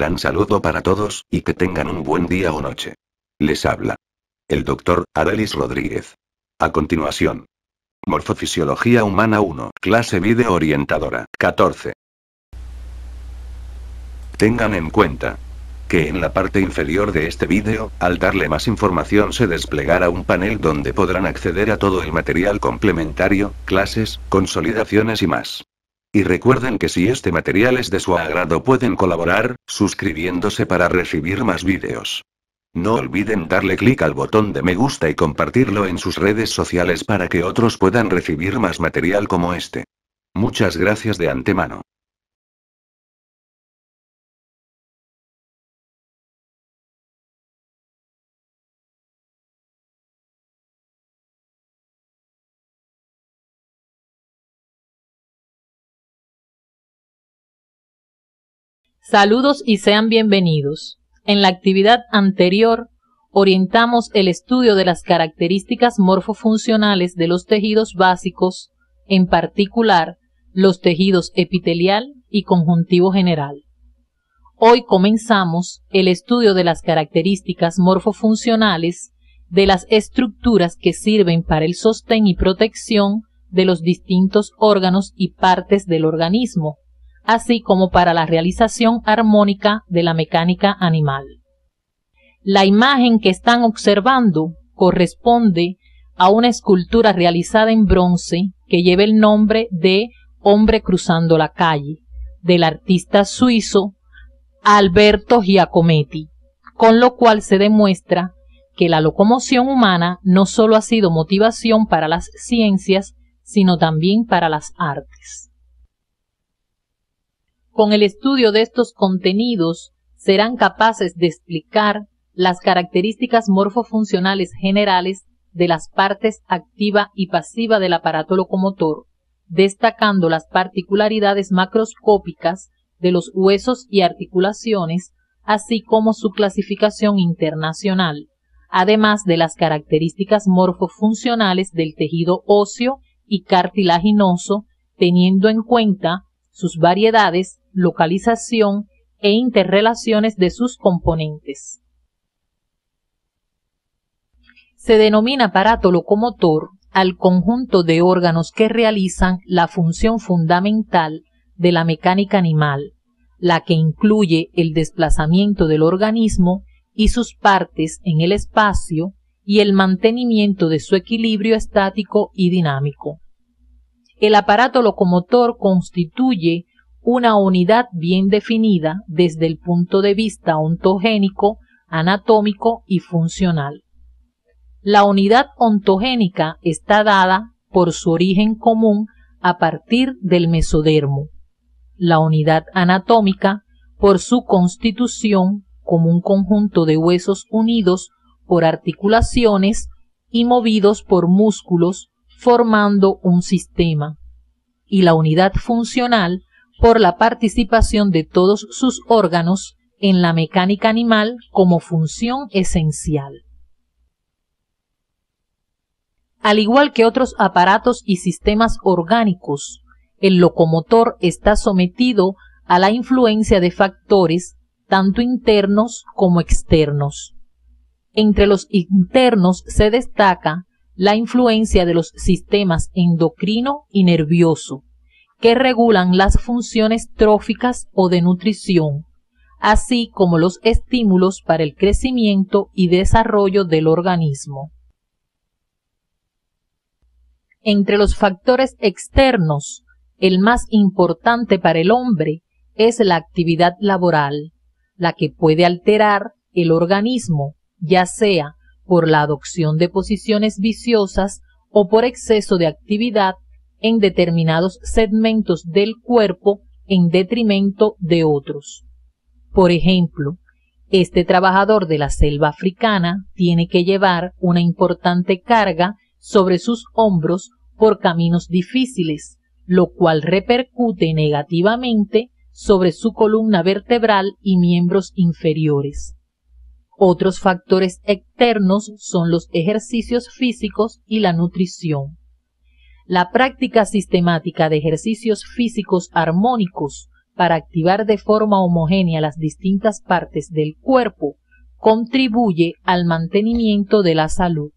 gran saludo para todos, y que tengan un buen día o noche. Les habla el Dr. Arelis Rodríguez. A continuación, Morfofisiología Humana 1, clase vídeo orientadora, 14. Tengan en cuenta que en la parte inferior de este vídeo, al darle más información se desplegará un panel donde podrán acceder a todo el material complementario, clases, consolidaciones y más. Y recuerden que si este material es de su agrado pueden colaborar, suscribiéndose para recibir más vídeos. No olviden darle clic al botón de me gusta y compartirlo en sus redes sociales para que otros puedan recibir más material como este. Muchas gracias de antemano. Saludos y sean bienvenidos. En la actividad anterior, orientamos el estudio de las características morfofuncionales de los tejidos básicos, en particular, los tejidos epitelial y conjuntivo general. Hoy comenzamos el estudio de las características morfofuncionales de las estructuras que sirven para el sostén y protección de los distintos órganos y partes del organismo, así como para la realización armónica de la mecánica animal. La imagen que están observando corresponde a una escultura realizada en bronce que lleva el nombre de Hombre cruzando la calle, del artista suizo Alberto Giacometti, con lo cual se demuestra que la locomoción humana no solo ha sido motivación para las ciencias, sino también para las artes. Con el estudio de estos contenidos, serán capaces de explicar las características morfofuncionales generales de las partes activa y pasiva del aparato locomotor, destacando las particularidades macroscópicas de los huesos y articulaciones, así como su clasificación internacional, además de las características morfofuncionales del tejido óseo y cartilaginoso, teniendo en cuenta sus variedades, localización e interrelaciones de sus componentes. Se denomina aparato locomotor al conjunto de órganos que realizan la función fundamental de la mecánica animal, la que incluye el desplazamiento del organismo y sus partes en el espacio y el mantenimiento de su equilibrio estático y dinámico. El aparato locomotor constituye una unidad bien definida desde el punto de vista ontogénico, anatómico y funcional. La unidad ontogénica está dada por su origen común a partir del mesodermo. La unidad anatómica por su constitución como un conjunto de huesos unidos por articulaciones y movidos por músculos, formando un sistema, y la unidad funcional por la participación de todos sus órganos en la mecánica animal como función esencial. Al igual que otros aparatos y sistemas orgánicos, el locomotor está sometido a la influencia de factores tanto internos como externos. Entre los internos se destaca la influencia de los sistemas endocrino y nervioso, que regulan las funciones tróficas o de nutrición, así como los estímulos para el crecimiento y desarrollo del organismo. Entre los factores externos, el más importante para el hombre es la actividad laboral, la que puede alterar el organismo, ya sea por la adopción de posiciones viciosas o por exceso de actividad en determinados segmentos del cuerpo en detrimento de otros. Por ejemplo, este trabajador de la selva africana tiene que llevar una importante carga sobre sus hombros por caminos difíciles, lo cual repercute negativamente sobre su columna vertebral y miembros inferiores. Otros factores externos son los ejercicios físicos y la nutrición. La práctica sistemática de ejercicios físicos armónicos para activar de forma homogénea las distintas partes del cuerpo, contribuye al mantenimiento de la salud.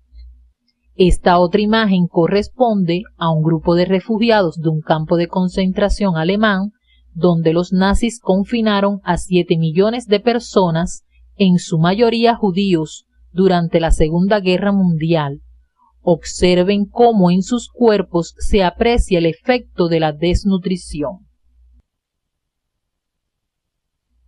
Esta otra imagen corresponde a un grupo de refugiados de un campo de concentración alemán, donde los nazis confinaron a 7 millones de personas, en su mayoría judíos, durante la Segunda Guerra Mundial. Observen cómo en sus cuerpos se aprecia el efecto de la desnutrición.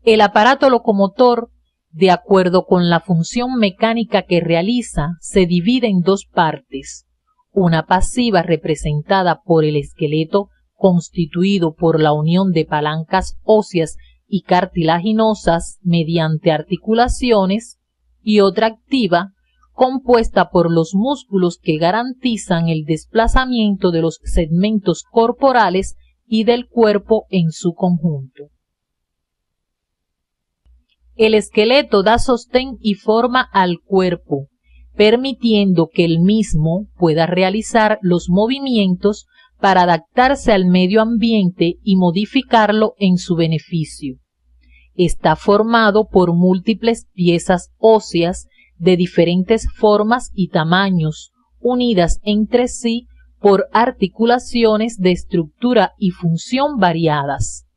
El aparato locomotor, de acuerdo con la función mecánica que realiza, se divide en dos partes, una pasiva representada por el esqueleto constituido por la unión de palancas óseas y cartilaginosas mediante articulaciones, y otra activa, compuesta por los músculos que garantizan el desplazamiento de los segmentos corporales y del cuerpo en su conjunto. El esqueleto da sostén y forma al cuerpo, permitiendo que el mismo pueda realizar los movimientos para adaptarse al medio ambiente y modificarlo en su beneficio. Está formado por múltiples piezas óseas de diferentes formas y tamaños, unidas entre sí por articulaciones de estructura y función variadas.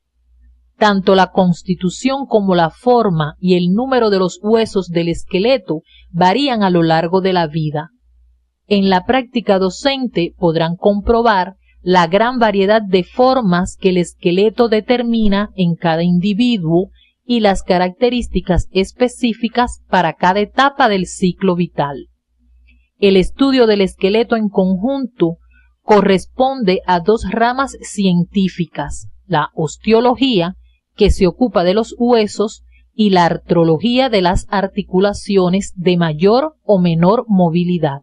Tanto la constitución como la forma y el número de los huesos del esqueleto varían a lo largo de la vida. En la práctica docente podrán comprobar la gran variedad de formas que el esqueleto determina en cada individuo y las características específicas para cada etapa del ciclo vital. El estudio del esqueleto en conjunto corresponde a dos ramas científicas, la osteología, que se ocupa de los huesos, y la artrología de las articulaciones de mayor o menor movilidad.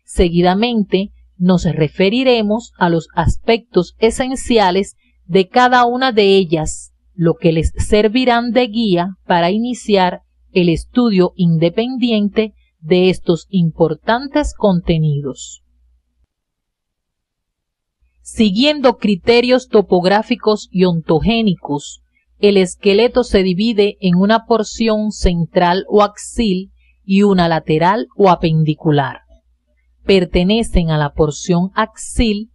Seguidamente nos referiremos a los aspectos esenciales de cada una de ellas, lo que les servirán de guía para iniciar el estudio independiente de estos importantes contenidos. Siguiendo criterios topográficos y ontogénicos, el esqueleto se divide en una porción central o axil y una lateral o apendicular. Pertenecen a la porción axil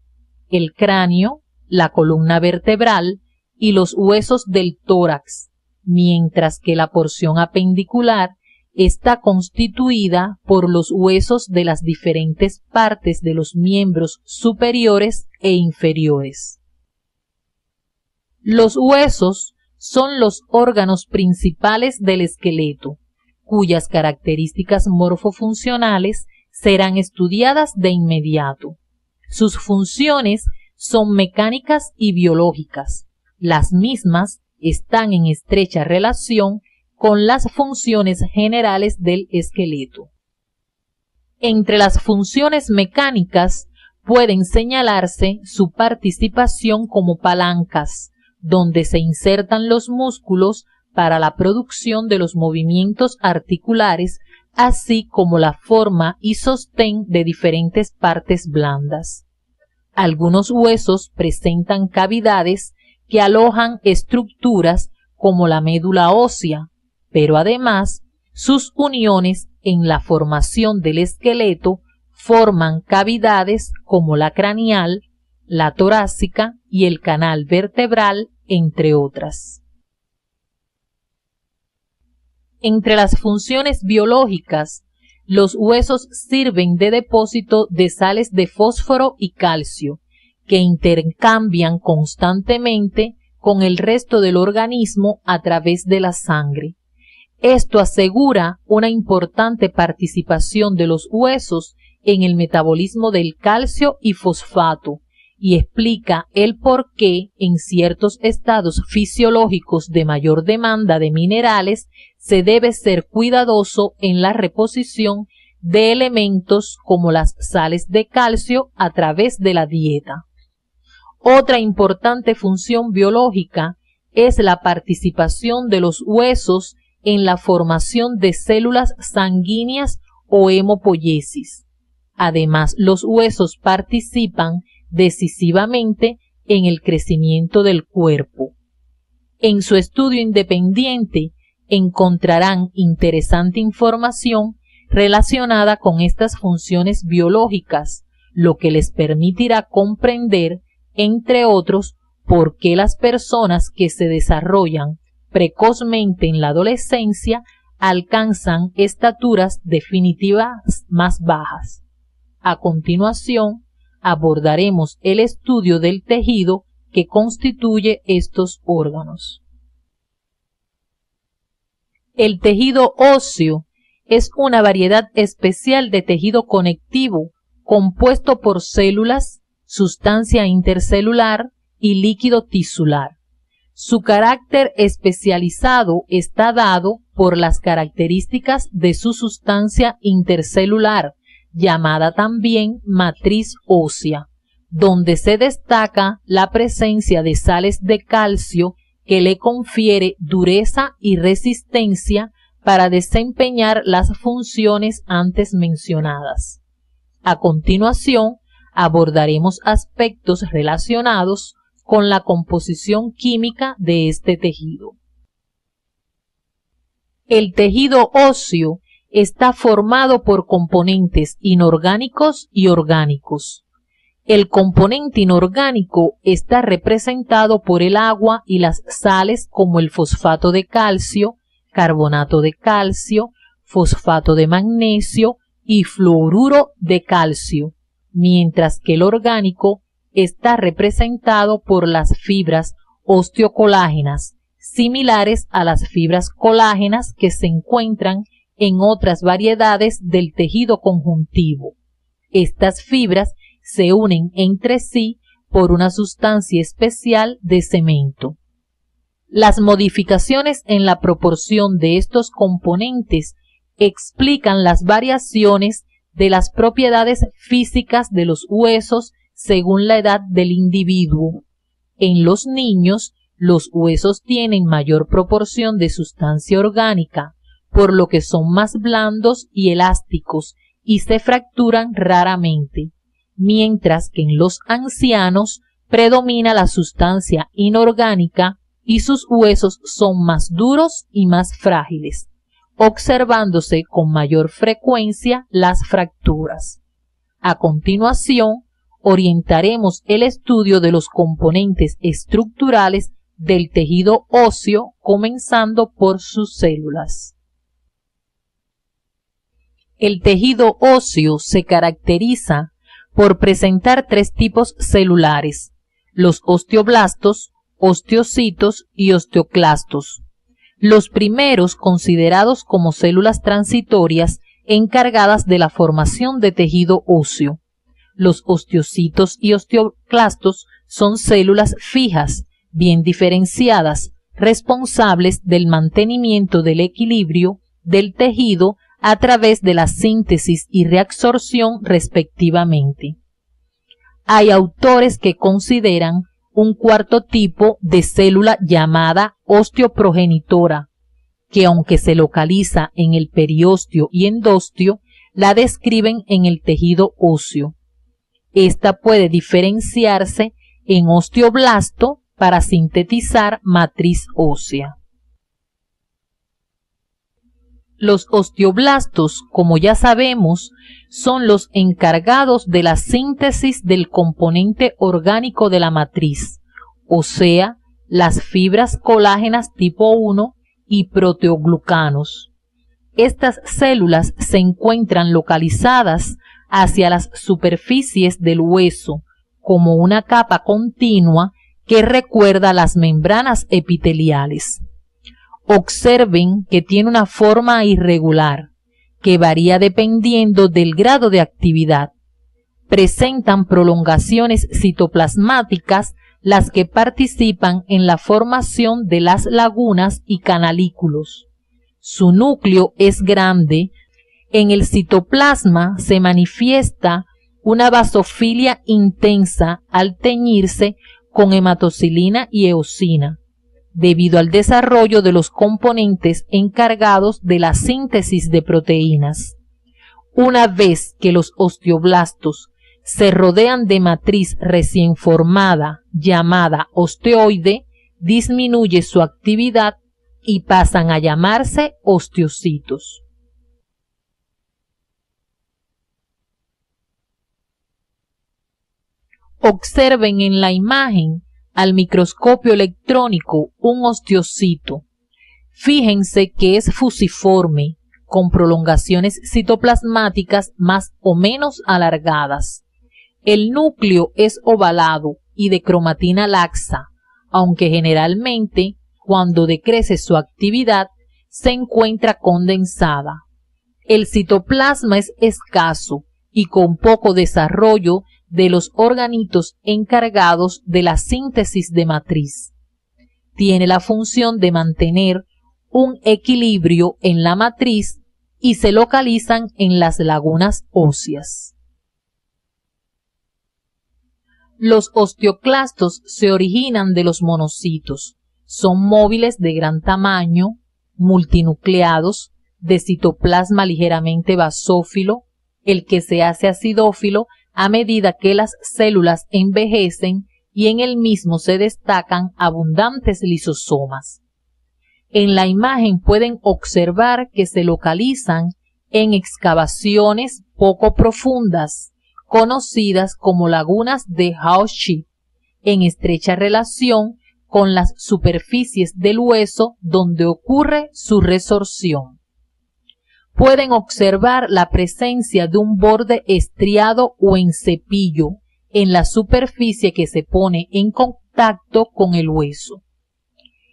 el cráneo, la columna vertebral y los huesos del tórax, mientras que la porción apendicular está constituida por los huesos de las diferentes partes de los miembros superiores e inferiores. Los huesos son los órganos principales del esqueleto, cuyas características morfofuncionales serán estudiadas de inmediato. Sus funciones son mecánicas y biológicas. Las mismas están en estrecha relación con las funciones generales del esqueleto. Entre las funciones mecánicas pueden señalarse su participación como palancas, donde se insertan los músculos para la producción de los movimientos articulares, así como la forma y sostén de diferentes partes blandas. Algunos huesos presentan cavidades que alojan estructuras como la médula ósea, pero además sus uniones en la formación del esqueleto forman cavidades como la craneal, la torácica y el canal vertebral, entre otras. Entre las funciones biológicas, los huesos sirven de depósito de sales de fósforo y calcio, que intercambian constantemente con el resto del organismo a través de la sangre. Esto asegura una importante participación de los huesos en el metabolismo del calcio y fosfato, y explica el por qué en ciertos estados fisiológicos de mayor demanda de minerales se debe ser cuidadoso en la reposición de elementos como las sales de calcio a través de la dieta. Otra importante función biológica es la participación de los huesos en la formación de células sanguíneas o hemopoiesis. Además, los huesos participan decisivamente en el crecimiento del cuerpo. En su estudio independiente encontrarán interesante información relacionada con estas funciones biológicas, lo que les permitirá comprender, entre otros, por qué las personas que se desarrollan precozmente en la adolescencia alcanzan estaturas definitivas más bajas. A continuación, abordaremos el estudio del tejido que constituye estos órganos. El tejido óseo es una variedad especial de tejido conectivo compuesto por células, sustancia intercelular y líquido tisular. Su carácter especializado está dado por las características de su sustancia intercelular, llamada también matriz ósea, donde se destaca la presencia de sales de calcio que le confiere dureza y resistencia para desempeñar las funciones antes mencionadas. A continuación, abordaremos aspectos relacionados con la composición química de este tejido. El tejido óseo está formado por componentes inorgánicos y orgánicos. El componente inorgánico está representado por el agua y las sales como el fosfato de calcio, carbonato de calcio, fosfato de magnesio y fluoruro de calcio, mientras que el orgánico está representado por las fibras osteocolágenas, similares a las fibras colágenas que se encuentran en otras variedades del tejido conjuntivo. Estas fibras se unen entre sí por una sustancia especial de cemento. Las modificaciones en la proporción de estos componentes explican las variaciones de las propiedades físicas de los huesos según la edad del individuo. En los niños, los huesos tienen mayor proporción de sustancia orgánica, por lo que son más blandos y elásticos y se fracturan raramente, mientras que en los ancianos predomina la sustancia inorgánica y sus huesos son más duros y más frágiles, observándose con mayor frecuencia las fracturas. A continuación, orientaremos el estudio de los componentes estructurales del tejido óseo, comenzando por sus células. El tejido óseo se caracteriza por presentar tres tipos celulares: los osteoblastos, osteocitos y osteoclastos. Los primeros considerados como células transitorias encargadas de la formación de tejido óseo. Los osteocitos y osteoclastos son células fijas, bien diferenciadas, responsables del mantenimiento del equilibrio del tejido a través de la síntesis y reabsorción respectivamente. Hay autores que consideran un cuarto tipo de célula llamada osteoprogenitora, que aunque se localiza en el periósteo y endostio, la describen en el tejido óseo. Esta puede diferenciarse en osteoblasto para sintetizar matriz ósea. Los osteoblastos, como ya sabemos, son los encargados de la síntesis del componente orgánico de la matriz, o sea, las fibras colágenas tipo 1 y proteoglucanos. Estas células se encuentran localizadas hacia las superficies del hueso, como una capa continua que recuerda las membranas epiteliales. Observen que tiene una forma irregular, que varía dependiendo del grado de actividad. Presentan prolongaciones citoplasmáticas las que participan en la formación de las lagunas y canalículos. Su núcleo es grande. En el citoplasma se manifiesta una basofilia intensa al teñirse con hematocilina y eosina, debido al desarrollo de los componentes encargados de la síntesis de proteínas. Una vez que los osteoblastos se rodean de matriz recién formada llamada osteoide, disminuye su actividad y pasan a llamarse osteocitos. Observen en la imagen al microscopio electrónico un osteocito. Fíjense que es fusiforme, con prolongaciones citoplasmáticas más o menos alargadas. El núcleo es ovalado y de cromatina laxa, aunque generalmente, cuando decrece su actividad, se encuentra condensada. El citoplasma es escaso y con poco desarrollo de los organitos encargados de la síntesis de matriz. Tiene la función de mantener un equilibrio en la matriz y se localizan en las lagunas óseas. Los osteoclastos se originan de los monocitos. Son móviles de gran tamaño, multinucleados, de citoplasma ligeramente basófilo, el que se hace acidófilo a medida que las células envejecen y en el mismo se destacan abundantes lisosomas. En la imagen pueden observar que se localizan en excavaciones poco profundas, conocidas como lagunas de Hauschildt, en estrecha relación con las superficies del hueso donde ocurre su resorción. Pueden observar la presencia de un borde estriado o en cepillo en la superficie que se pone en contacto con el hueso.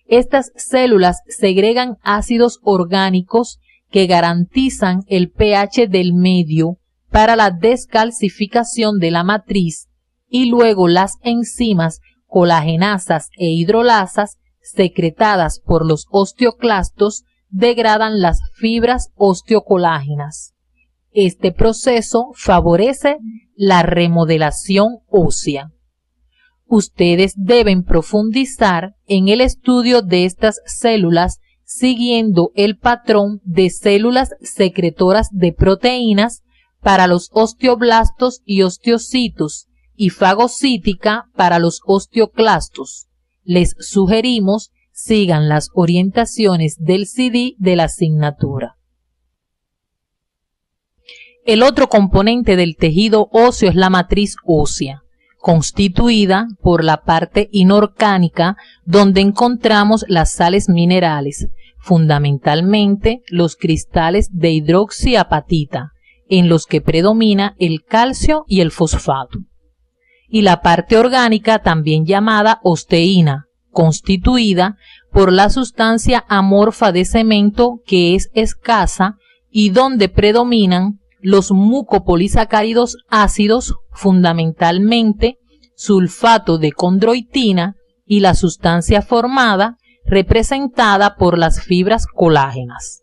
Estas células segregan ácidos orgánicos que garantizan el pH del medio para la descalcificación de la matriz y luego las enzimas colagenasas e hidrolasas secretadas por los osteoclastos degradan las fibras osteocolágenas. Este proceso favorece la remodelación ósea. Ustedes deben profundizar en el estudio de estas células siguiendo el patrón de células secretoras de proteínas para los osteoblastos y osteocitos y fagocítica para los osteoclastos. Les sugerimos sigan las orientaciones del CD de la asignatura. El otro componente del tejido óseo es la matriz ósea, constituida por la parte inorgánica donde encontramos las sales minerales, fundamentalmente los cristales de hidroxiapatita, en los que predomina el calcio y el fosfato, y la parte orgánica también llamada osteína, constituida por la sustancia amorfa de cemento que es escasa y donde predominan los mucopolisacáridos ácidos, fundamentalmente sulfato de condroitina y la sustancia formada representada por las fibras colágenas.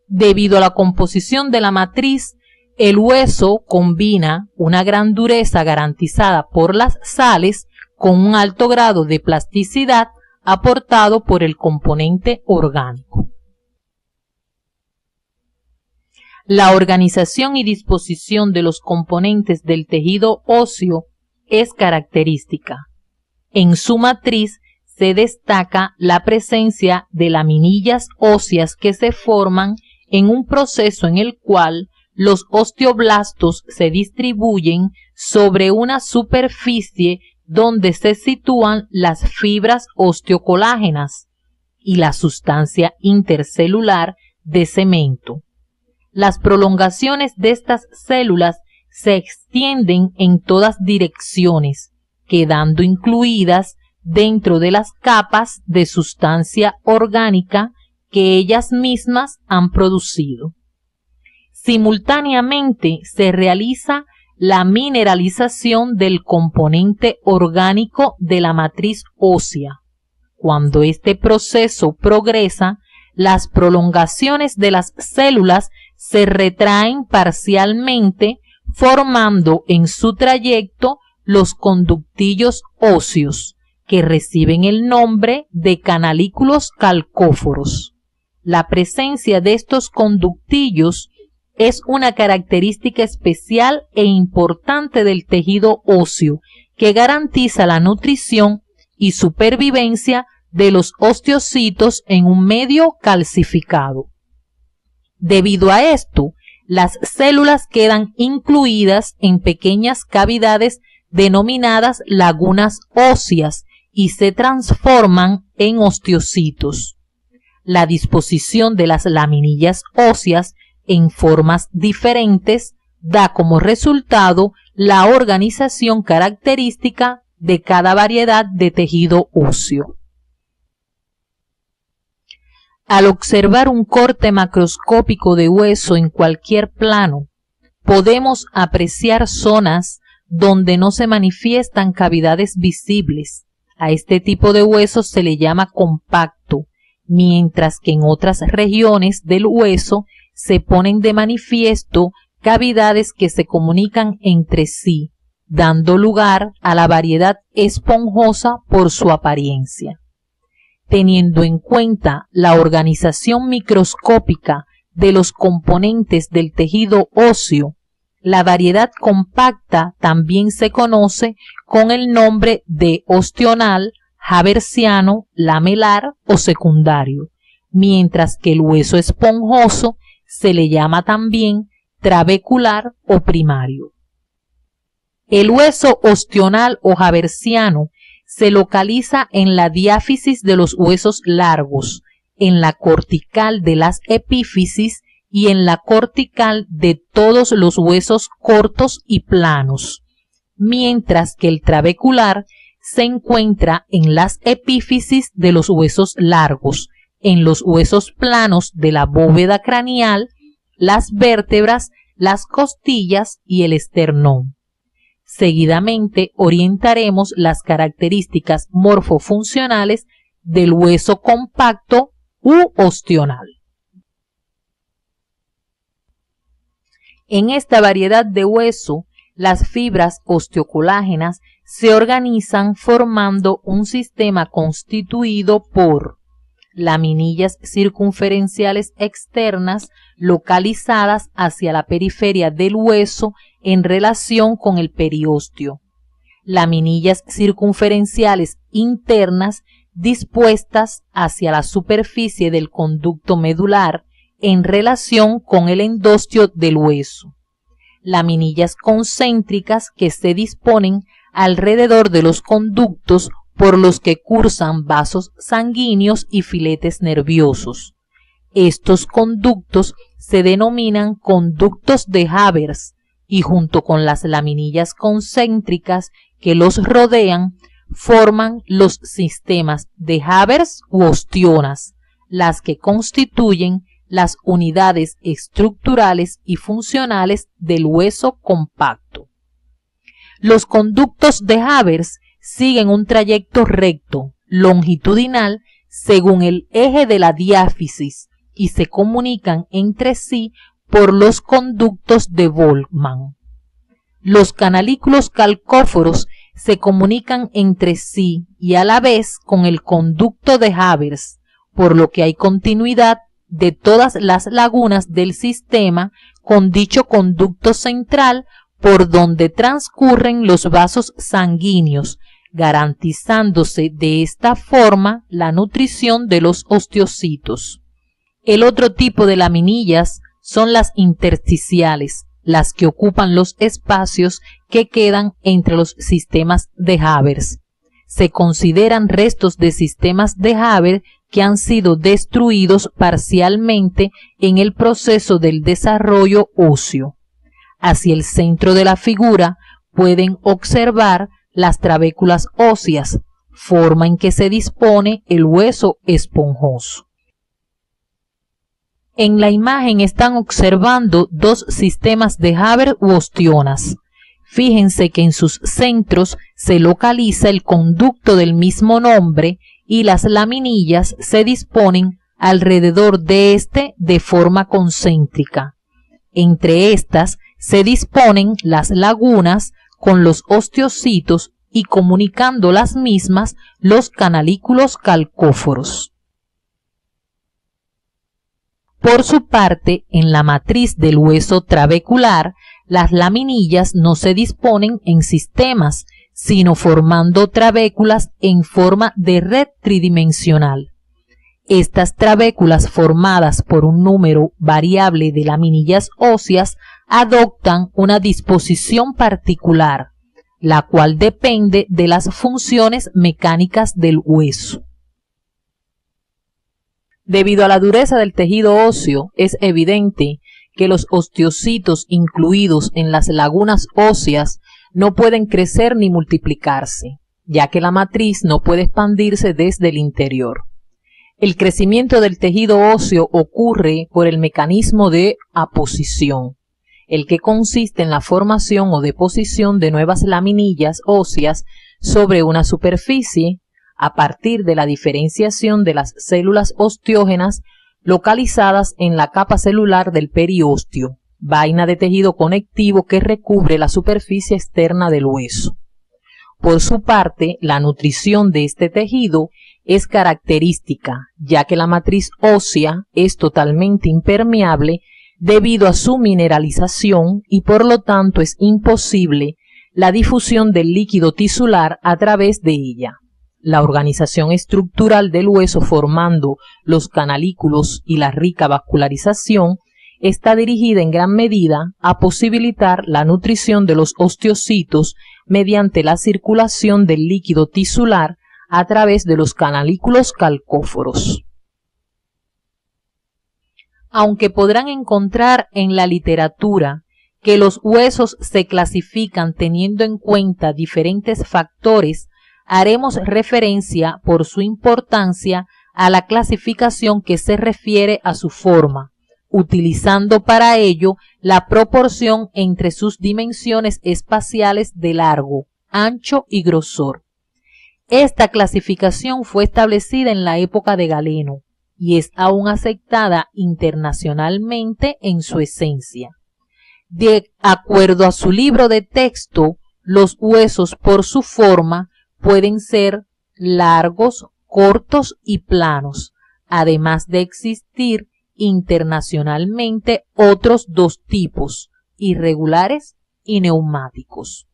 Debido a la composición de la matriz, el hueso combina una gran dureza garantizada por las sales con un alto grado de plasticidad aportado por el componente orgánico. La organización y disposición de los componentes del tejido óseo es característica. En su matriz se destaca la presencia de laminillas óseas que se forman en un proceso en el cual los osteoblastos se distribuyen sobre una superficie donde se sitúan las fibras osteocolágenas y la sustancia intercelular de cemento. Las prolongaciones de estas células se extienden en todas direcciones, quedando incluidas dentro de las capas de sustancia orgánica que ellas mismas han producido. Simultáneamente se realiza la mineralización del componente orgánico de la matriz ósea. Cuando este proceso progresa, las prolongaciones de las células se retraen parcialmente, formando en su trayecto los conductillos óseos, que reciben el nombre de canalículos calcóforos. La presencia de estos conductillos es una característica especial e importante del tejido óseo que garantiza la nutrición y supervivencia de los osteocitos en un medio calcificado. Debido a esto, las células quedan incluidas en pequeñas cavidades denominadas lagunas óseas y se transforman en osteocitos. La disposición de las laminillas óseas en formas diferentes da como resultado la organización característica de cada variedad de tejido óseo. Al observar un corte macroscópico de hueso en cualquier plano, podemos apreciar zonas donde no se manifiestan cavidades visibles. A este tipo de hueso se le llama compacto, mientras que en otras regiones del hueso se ponen de manifiesto cavidades que se comunican entre sí, dando lugar a la variedad esponjosa por su apariencia. Teniendo en cuenta la organización microscópica de los componentes del tejido óseo, la variedad compacta también se conoce con el nombre de ostional, haversiano, lamelar o secundario, mientras que el hueso esponjoso se le llama también trabecular o primario. El hueso ostional o haversiano se localiza en la diáfisis de los huesos largos, en la cortical de las epífisis y en la cortical de todos los huesos cortos y planos, mientras que el trabecular se encuentra en las epífisis de los huesos largos, en los huesos planos de la bóveda craneal, las vértebras, las costillas y el esternón. Seguidamente orientaremos las características morfofuncionales del hueso compacto u ostional. En esta variedad de hueso, las fibras osteocolágenas se organizan formando un sistema constituido por laminillas circunferenciales externas localizadas hacia la periferia del hueso en relación con el periósteo, laminillas circunferenciales internas dispuestas hacia la superficie del conducto medular en relación con el endostio del hueso, laminillas concéntricas que se disponen alrededor de los conductos por los que cursan vasos sanguíneos y filetes nerviosos. Estos conductos se denominan conductos de Havers y junto con las laminillas concéntricas que los rodean forman los sistemas de Havers u ostionas, las que constituyen las unidades estructurales y funcionales del hueso compacto. Los conductos de Havers siguen un trayecto recto, longitudinal, según el eje de la diáfisis y se comunican entre sí por los conductos de Volkmann. Los canalículos calcóforos se comunican entre sí y a la vez con el conducto de Havers, por lo que hay continuidad de todas las lagunas del sistema con dicho conducto central por donde transcurren los vasos sanguíneos, garantizándose de esta forma la nutrición de los osteocitos. El otro tipo de laminillas son las intersticiales, las que ocupan los espacios que quedan entre los sistemas de Havers. Se consideran restos de sistemas de Haber que han sido destruidos parcialmente en el proceso del desarrollo óseo. Hacia el centro de la figura pueden observar las trabéculas óseas, forma en que se dispone el hueso esponjoso. En la imagen están observando dos sistemas de Haber u ostionas. Fíjense que en sus centros se localiza el conducto del mismo nombre y las laminillas se disponen alrededor de este de forma concéntrica. Entre estas se disponen las lagunas con los osteocitos y comunicando las mismas los canalículos calcóforos. Por su parte, en la matriz del hueso trabecular, las laminillas no se disponen en sistemas, sino formando trabéculas en forma de red tridimensional. Estas trabéculas formadas por un número variable de laminillas óseas adoptan una disposición particular, la cual depende de las funciones mecánicas del hueso. Debido a la dureza del tejido óseo, es evidente que los osteocitos incluidos en las lagunas óseas no pueden crecer ni multiplicarse, ya que la matriz no puede expandirse desde el interior. El crecimiento del tejido óseo ocurre por el mecanismo de aposición, el que consiste en la formación o deposición de nuevas laminillas óseas sobre una superficie a partir de la diferenciación de las células osteógenas localizadas en la capa celular del periósteo, vaina de tejido conectivo que recubre la superficie externa del hueso. Por su parte, la nutrición de este tejido es característica, ya que la matriz ósea es totalmente impermeable debido a su mineralización y por lo tanto es imposible la difusión del líquido tisular a través de ella. La organización estructural del hueso formando los canalículos y la rica vascularización está dirigida en gran medida a posibilitar la nutrición de los osteocitos mediante la circulación del líquido tisular a través de los canalículos calcóforos. Aunque podrán encontrar en la literatura que los huesos se clasifican teniendo en cuenta diferentes factores, haremos referencia por su importancia a la clasificación que se refiere a su forma, utilizando para ello la proporción entre sus dimensiones espaciales de largo, ancho y grosor. Esta clasificación fue establecida en la época de Galeno y es aún aceptada internacionalmente en su esencia. De acuerdo a su libro de texto, los huesos por su forma pueden ser largos, cortos y planos, además de existir internacionalmente otros dos tipos, irregulares y neumáticos.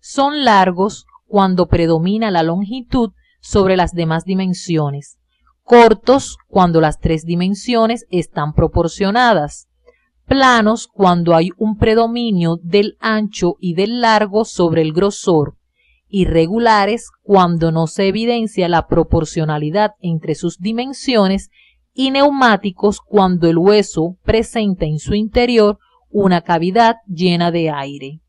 Son largos cuando predomina la longitud sobre las demás dimensiones, cortos cuando las tres dimensiones están proporcionadas, planos cuando hay un predominio del ancho y del largo sobre el grosor, irregulares cuando no se evidencia la proporcionalidad entre sus dimensiones y neumáticos cuando el hueso presenta en su interior una cavidad llena de aire.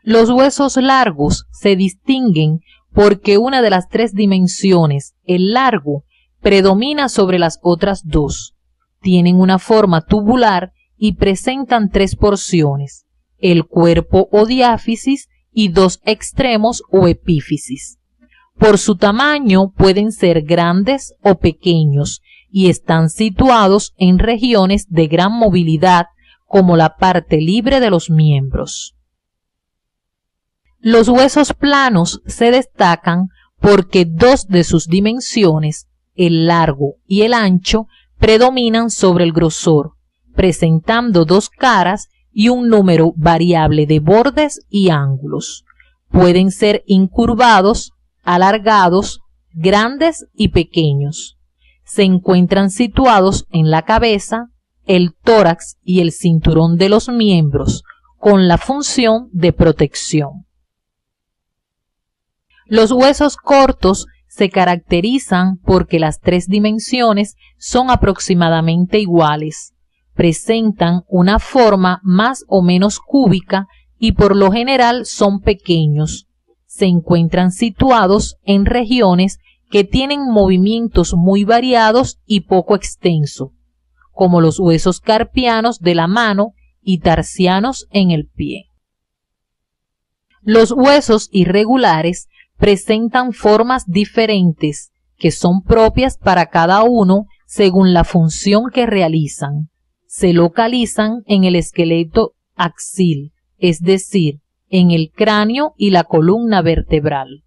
Los huesos largos se distinguen porque una de las tres dimensiones, el largo, predomina sobre las otras dos. Tienen una forma tubular y presentan tres porciones, el cuerpo o diáfisis y dos extremos o epífisis. Por su tamaño pueden ser grandes o pequeños y están situados en regiones de gran movilidad como la parte libre de los miembros. Los huesos planos se destacan porque dos de sus dimensiones, el largo y el ancho, predominan sobre el grosor, presentando dos caras y un número variable de bordes y ángulos. Pueden ser incurvados, alargados, grandes y pequeños. Se encuentran situados en la cabeza, el tórax y el cinturón de los miembros, con la función de protección. Los huesos cortos se caracterizan porque las tres dimensiones son aproximadamente iguales, presentan una forma más o menos cúbica y por lo general son pequeños. Se encuentran situados en regiones que tienen movimientos muy variados y poco extensos, como los huesos carpianos de la mano y tarsianos en el pie. Los huesos irregulares presentan formas diferentes que son propias para cada uno según la función que realizan. Se localizan en el esqueleto axil, es decir, en el cráneo y la columna vertebral.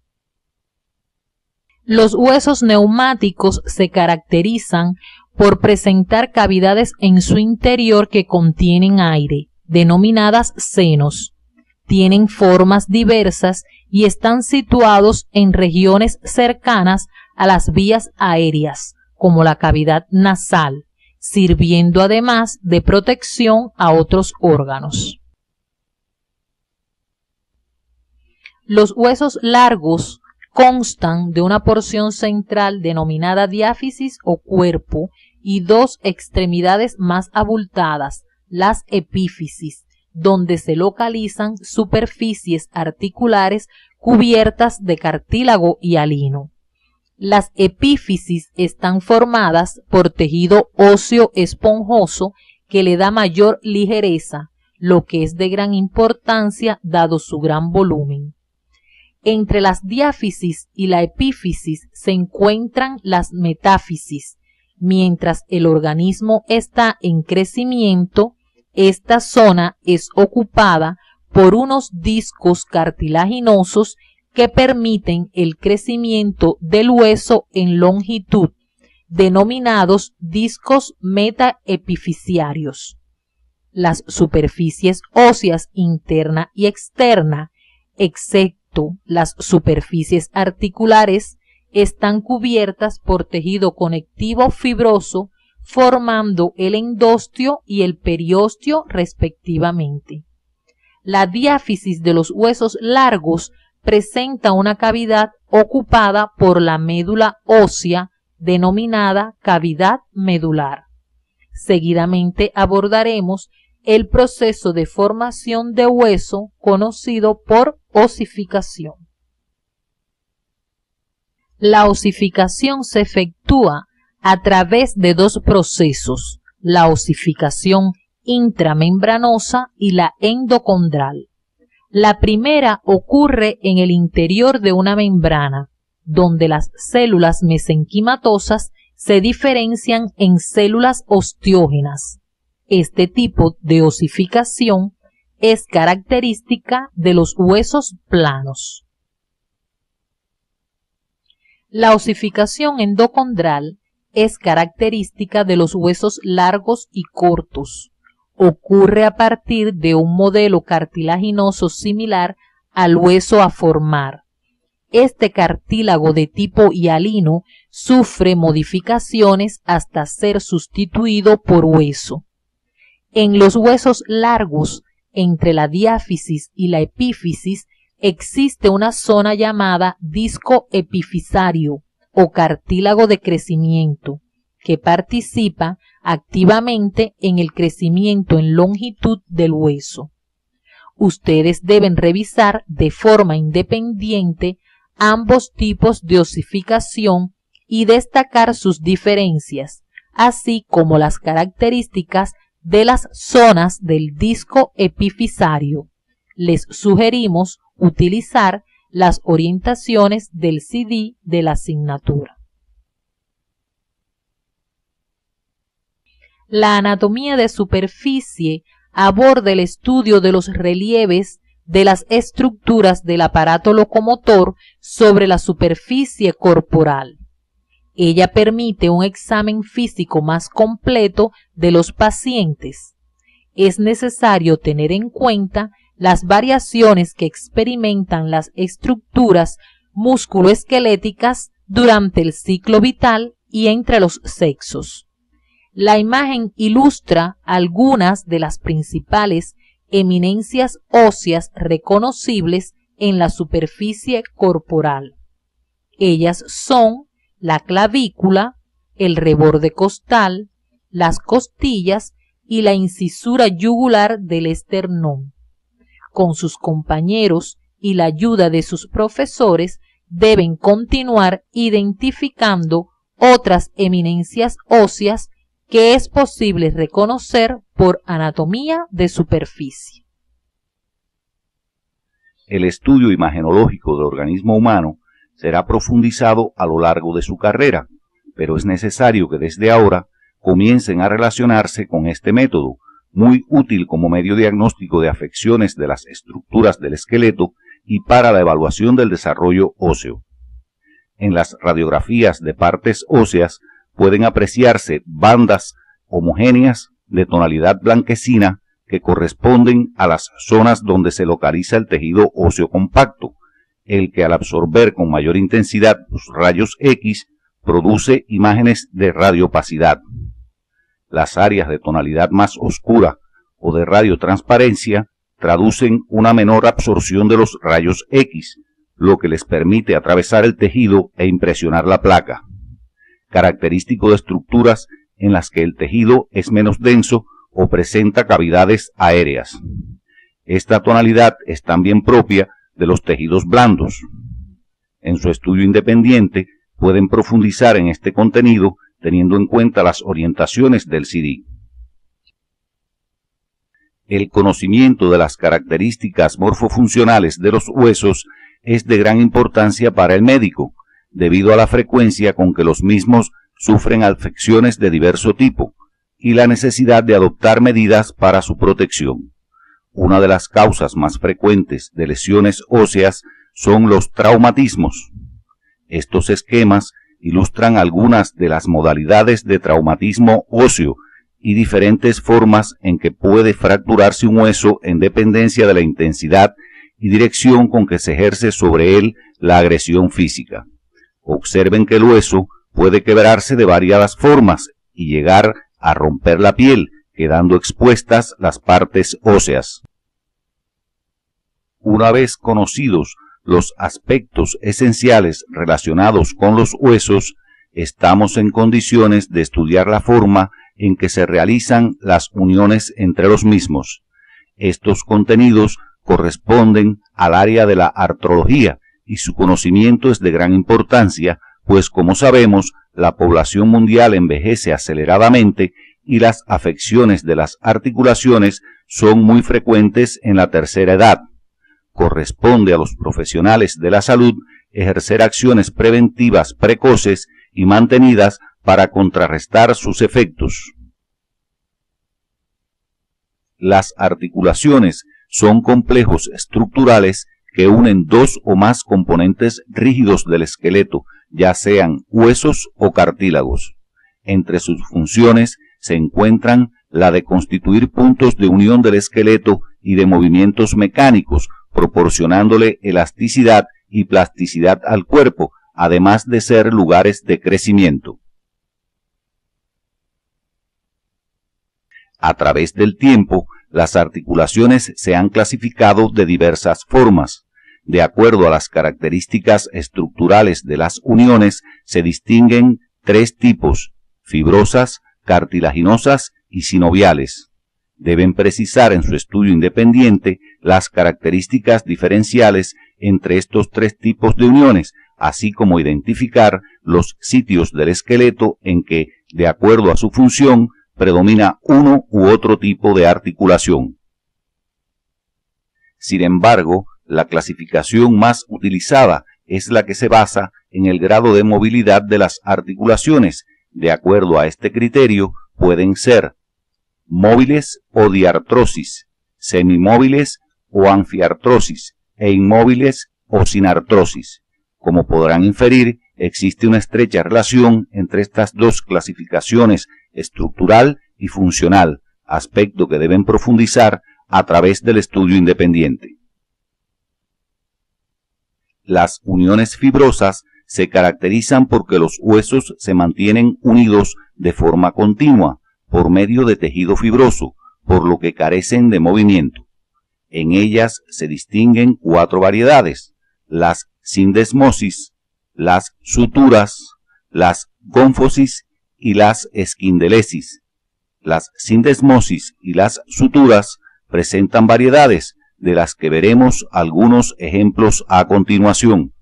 Los huesos neumáticos se caracterizan por presentar cavidades en su interior que contienen aire, denominadas senos. Tienen formas diversas y están situados en regiones cercanas a las vías aéreas, como la cavidad nasal, sirviendo además de protección a otros órganos. Los huesos largos constan de una porción central denominada diáfisis o cuerpo y dos extremidades más abultadas, las epífisis, donde se localizan superficies articulares cubiertas de cartílago y alino. Las epífisis están formadas por tejido óseo esponjoso que le da mayor ligereza, lo que es de gran importancia dado su gran volumen. Entre las diáfisis y la epífisis se encuentran las metáfisis. Mientras el organismo está en crecimiento, esta zona es ocupada por unos discos cartilaginosos que permiten el crecimiento del hueso en longitud, denominados discos metaepifisiarios. Las superficies óseas interna y externa, excepto las superficies articulares, están cubiertas por tejido conectivo fibroso, formando el endostio y el periostio respectivamente. La diáfisis de los huesos largos presenta una cavidad ocupada por la médula ósea denominada cavidad medular. Seguidamente abordaremos el proceso de formación de hueso conocido por osificación. La osificación se efectúa a través de dos procesos, la osificación intramembranosa y la endocondral. La primera ocurre en el interior de una membrana, donde las células mesenquimatosas se diferencian en células osteógenas. Este tipo de osificación es característica de los huesos planos. La osificación endocondral es característica de los huesos largos y cortos. Ocurre a partir de un modelo cartilaginoso similar al hueso a formar. Este cartílago de tipo hialino sufre modificaciones hasta ser sustituido por hueso. En los huesos largos, entre la diáfisis y la epífisis, existe una zona llamada disco epifisario o cartílago de crecimiento, que participa activamente en el crecimiento en longitud del hueso. Ustedes deben revisar de forma independiente ambos tipos de osificación y destacar sus diferencias, así como las características de las zonas del disco epifisario. Les sugerimos utilizar las orientaciones del CD de la asignatura. La anatomía de superficie aborda el estudio de los relieves de las estructuras del aparato locomotor sobre la superficie corporal. Ella permite un examen físico más completo de los pacientes. Es necesario tener en cuenta las variaciones que experimentan las estructuras musculoesqueléticas durante el ciclo vital y entre los sexos. La imagen ilustra algunas de las principales eminencias óseas reconocibles en la superficie corporal. Ellas son la clavícula, el reborde costal, las costillas y la incisura yugular del esternón. Con sus compañeros y la ayuda de sus profesores deben continuar identificando otras eminencias óseas que es posible reconocer por anatomía de superficie. El estudio imagenológico del organismo humano será profundizado a lo largo de su carrera, pero es necesario que desde ahora comiencen a relacionarse con este método, muy útil como medio diagnóstico de afecciones de las estructuras del esqueleto y para la evaluación del desarrollo óseo. En las radiografías de partes óseas pueden apreciarse bandas homogéneas de tonalidad blanquecina que corresponden a las zonas donde se localiza el tejido óseo compacto, el que al absorber con mayor intensidad los rayos X produce imágenes de radiopacidad. Las áreas de tonalidad más oscura o de radiotransparencia traducen una menor absorción de los rayos X, lo que les permite atravesar el tejido e impresionar la placa, característico de estructuras en las que el tejido es menos denso o presenta cavidades aéreas. Esta tonalidad es también propia de los tejidos blandos. En su estudio independiente pueden profundizar en este contenido teniendo en cuenta las orientaciones del CD. El conocimiento de las características morfofuncionales de los huesos es de gran importancia para el médico, debido a la frecuencia con que los mismos sufren afecciones de diverso tipo y la necesidad de adoptar medidas para su protección. Una de las causas más frecuentes de lesiones óseas son los traumatismos. Estos esquemas ilustran algunas de las modalidades de traumatismo óseo y diferentes formas en que puede fracturarse un hueso en dependencia de la intensidad y dirección con que se ejerce sobre él la agresión física. Observen que el hueso puede quebrarse de variadas formas y llegar a romper la piel, quedando expuestas las partes óseas. Una vez conocidos los aspectos esenciales relacionados con los huesos, estamos en condiciones de estudiar la forma en que se realizan las uniones entre los mismos. Estos contenidos corresponden al área de la artrología y su conocimiento es de gran importancia, pues como sabemos, la población mundial envejece aceleradamente y las afecciones de las articulaciones son muy frecuentes en la tercera edad. Corresponde a los profesionales de la salud ejercer acciones preventivas precoces y mantenidas para contrarrestar sus efectos. Las articulaciones son complejos estructurales que unen dos o más componentes rígidos del esqueleto, ya sean huesos o cartílagos. Entre sus funciones se encuentran la de constituir puntos de unión del esqueleto y de movimientos mecánicos, proporcionándole elasticidad y plasticidad al cuerpo, además de ser lugares de crecimiento. A través del tiempo, las articulaciones se han clasificado de diversas formas. De acuerdo a las características estructurales de las uniones, se distinguen tres tipos: fibrosas, cartilaginosas y sinoviales. Deben precisar en su estudio independiente las características diferenciales entre estos tres tipos de uniones, así como identificar los sitios del esqueleto en que, de acuerdo a su función, predomina uno u otro tipo de articulación. Sin embargo, la clasificación más utilizada es la que se basa en el grado de movilidad de las articulaciones. De acuerdo a este criterio, pueden ser móviles o diartrosis, semimóviles o anfiartrosis e inmóviles o sin artrosis. Como podrán inferir, existe una estrecha relación entre estas dos clasificaciones, estructural y funcional, aspecto que deben profundizar a través del estudio independiente. Las uniones fibrosas se caracterizan porque los huesos se mantienen unidos de forma continua por medio de tejido fibroso, por lo que carecen de movimiento. En ellas se distinguen cuatro variedades: las sindesmosis, las suturas, las gónfosis y las esquindelesis. Las sindesmosis y las suturas presentan variedades, de las que veremos algunos ejemplos a continuación.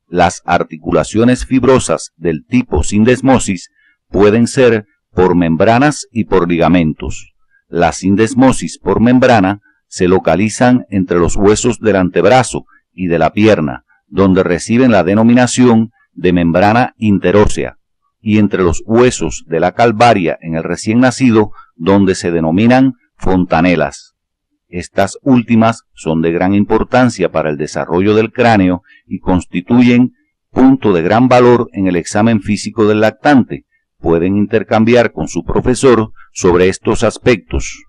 Las articulaciones fibrosas del tipo sindesmosis pueden ser por membranas y por ligamentos. Las sindesmosis por membrana se localizan entre los huesos del antebrazo y de la pierna, donde reciben la denominación de membrana interósea, y entre los huesos de la calvaria en el recién nacido, donde se denominan fontanelas. Estas últimas son de gran importancia para el desarrollo del cráneo y constituyen punto de gran valor en el examen físico del lactante. Pueden intercambiar con su profesor sobre estos aspectos.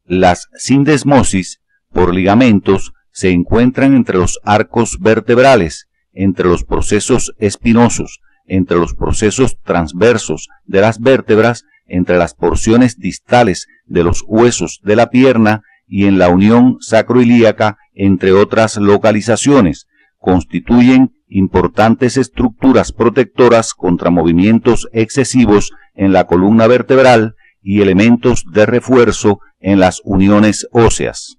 Las sindesmosis por ligamentos se encuentran entre los arcos vertebrales, entre los procesos espinosos, entre los procesos transversos de las vértebras, entre las porciones distales de los huesos de la pierna y en la unión sacroilíaca, entre otras localizaciones. Constituyen importantes estructuras protectoras contra movimientos excesivos en la columna vertebral y elementos de refuerzo en las uniones óseas.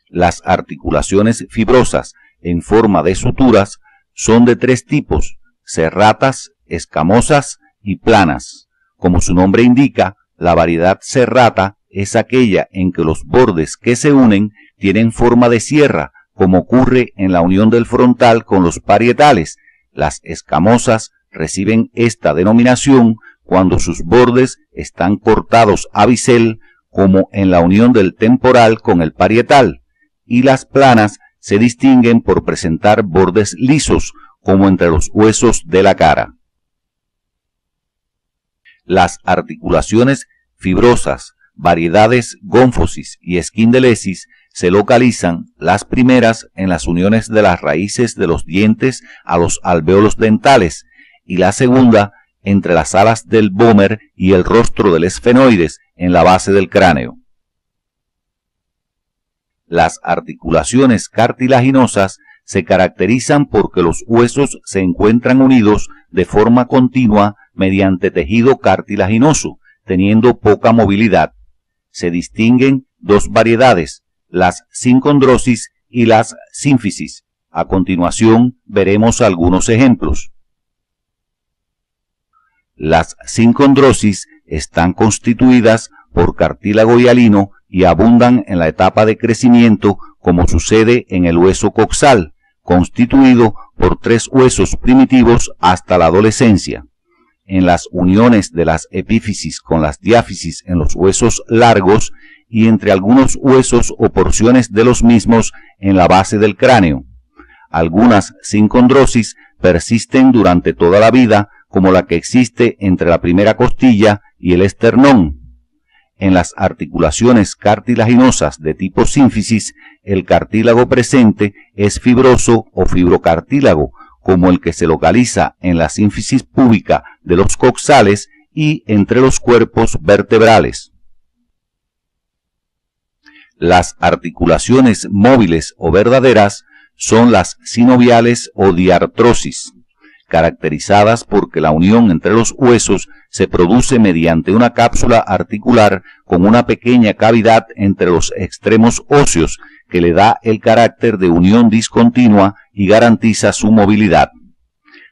Las articulaciones fibrosas en forma de suturas son de tres tipos: serratas, escamosas y planas. Como su nombre indica, la variedad serrata es aquella en que los bordes que se unen tienen forma de sierra, como ocurre en la unión del frontal con los parietales. Las escamosas reciben esta denominación cuando sus bordes están cortados a bisel, como en la unión del temporal con el parietal, y las planas se distinguen por presentar bordes lisos, como entre los huesos de la cara. Las articulaciones fibrosas, variedades gónfosis y esquindelesis, se localizan las primeras en las uniones de las raíces de los dientes a los alvéolos dentales, y la segunda entre las alas del vómer y el rostro del esfenoides en la base del cráneo. Las articulaciones cartilaginosas se caracterizan porque los huesos se encuentran unidos de forma continua mediante tejido cartilaginoso, teniendo poca movilidad. Se distinguen dos variedades, las sincondrosis y las sínfisis. A continuación veremos algunos ejemplos. Las sincondrosis están constituidas por cartílago hialino y abundan en la etapa de crecimiento, como sucede en el hueso coxal, constituido por tres huesos primitivos hasta la adolescencia. En las uniones de las epífisis con las diáfisis en los huesos largos y entre algunos huesos o porciones de los mismos en la base del cráneo. Algunas sincondrosis persisten durante toda la vida, como la que existe entre la primera costilla y el esternón. En las articulaciones cartilaginosas de tipo sínfisis, el cartílago presente es fibroso o fibrocartílago, como el que se localiza en la sínfisis púbica de los coxales y entre los cuerpos vertebrales. Las articulaciones móviles o verdaderas son las sinoviales o diartrosis, caracterizadas porque la unión entre los huesos se produce mediante una cápsula articular con una pequeña cavidad entre los extremos óseos que le da el carácter de unión discontinua y garantiza su movilidad.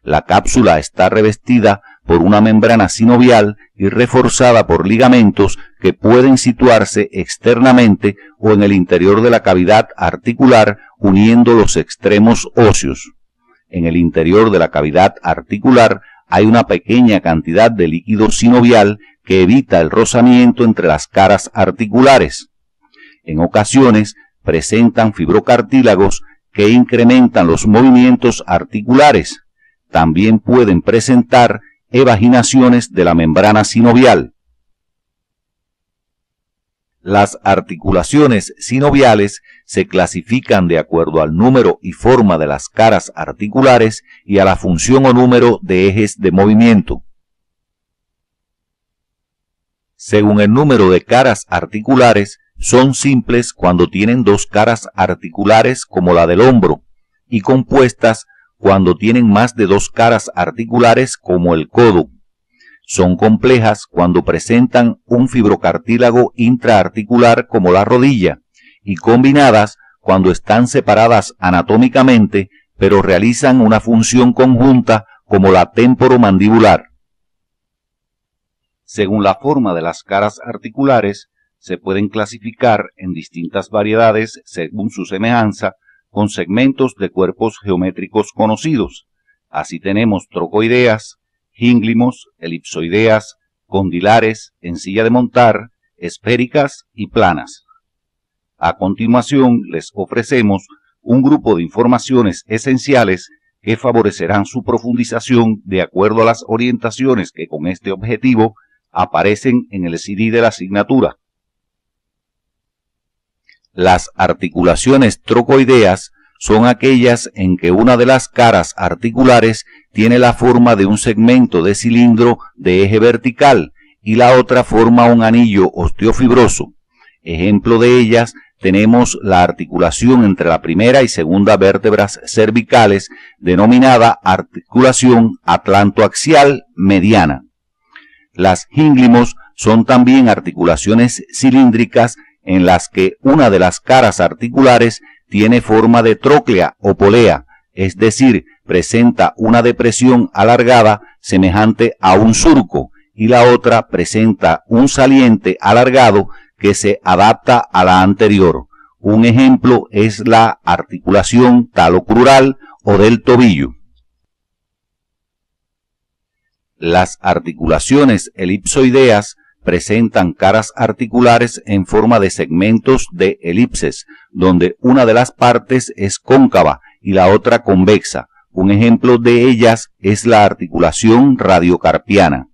La cápsula está revestida por una membrana sinovial y reforzada por ligamentos que pueden situarse externamente o en el interior de la cavidad articular uniendo los extremos óseos. En el interior de la cavidad articular hay una pequeña cantidad de líquido sinovial que evita el rozamiento entre las caras articulares. En ocasiones presentan fibrocartílagos que incrementan los movimientos articulares. También pueden presentar evaginaciones de la membrana sinovial. Las articulaciones sinoviales se clasifican de acuerdo al número y forma de las caras articulares y a la función o número de ejes de movimiento. Según el número de caras articulares, son simples cuando tienen dos caras articulares como la del hombro, y compuestas cuando tienen más de dos caras articulares como el codo. Son complejas cuando presentan un fibrocartílago intraarticular como la rodilla, y combinadas cuando están separadas anatómicamente, pero realizan una función conjunta como la temporomandibular. Según la forma de las caras articulares, se pueden clasificar en distintas variedades según su semejanza con segmentos de cuerpos geométricos conocidos. Así tenemos trocoideas, gínglimos, elipsoideas, condilares, en silla de montar, esféricas y planas. A continuación les ofrecemos un grupo de informaciones esenciales que favorecerán su profundización de acuerdo a las orientaciones que con este objetivo aparecen en el CD de la asignatura. Las articulaciones trocoideas son aquellas en que una de las caras articulares tiene la forma de un segmento de cilindro de eje vertical y la otra forma un anillo osteofibroso. Ejemplo de ellas tenemos la articulación entre la primera y segunda vértebras cervicales, denominada articulación atlantoaxial mediana. Las gínglimos son también articulaciones cilíndricas en las que una de las caras articulares tiene forma de tróclea o polea, es decir, presenta una depresión alargada semejante a un surco, y la otra presenta un saliente alargado que se adapta a la anterior. Un ejemplo es la articulación talocrural o del tobillo. Las articulaciones elipsoideas presentan caras articulares en forma de segmentos de elipses, donde una de las partes es cóncava y la otra convexa. Un ejemplo de ellas es la articulación radiocarpiana.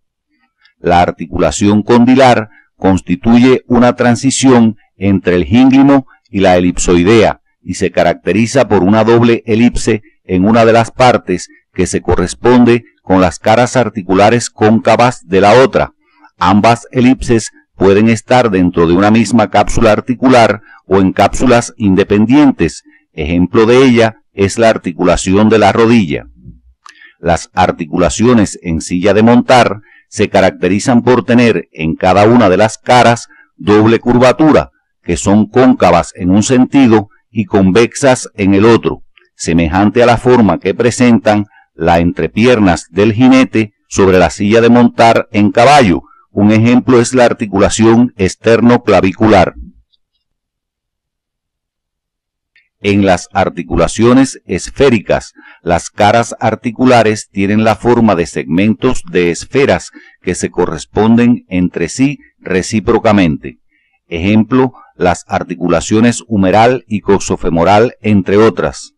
La articulación condilar constituye una transición entre el gínglimo y la elipsoidea y se caracteriza por una doble elipse en una de las partes que se corresponde con las caras articulares cóncavas de la otra. Ambas elipses pueden estar dentro de una misma cápsula articular o en cápsulas independientes. Ejemplo de ella es la articulación de la rodilla. Las articulaciones en silla de montar se caracterizan por tener en cada una de las caras doble curvatura, que son cóncavas en un sentido y convexas en el otro, semejante a la forma que presentan las entrepiernas del jinete sobre la silla de montar en caballo. Un ejemplo es la articulación esternoclavicular. En las articulaciones esféricas, las caras articulares tienen la forma de segmentos de esferas que se corresponden entre sí recíprocamente. Ejemplo, las articulaciones humeral y coxofemoral, entre otras.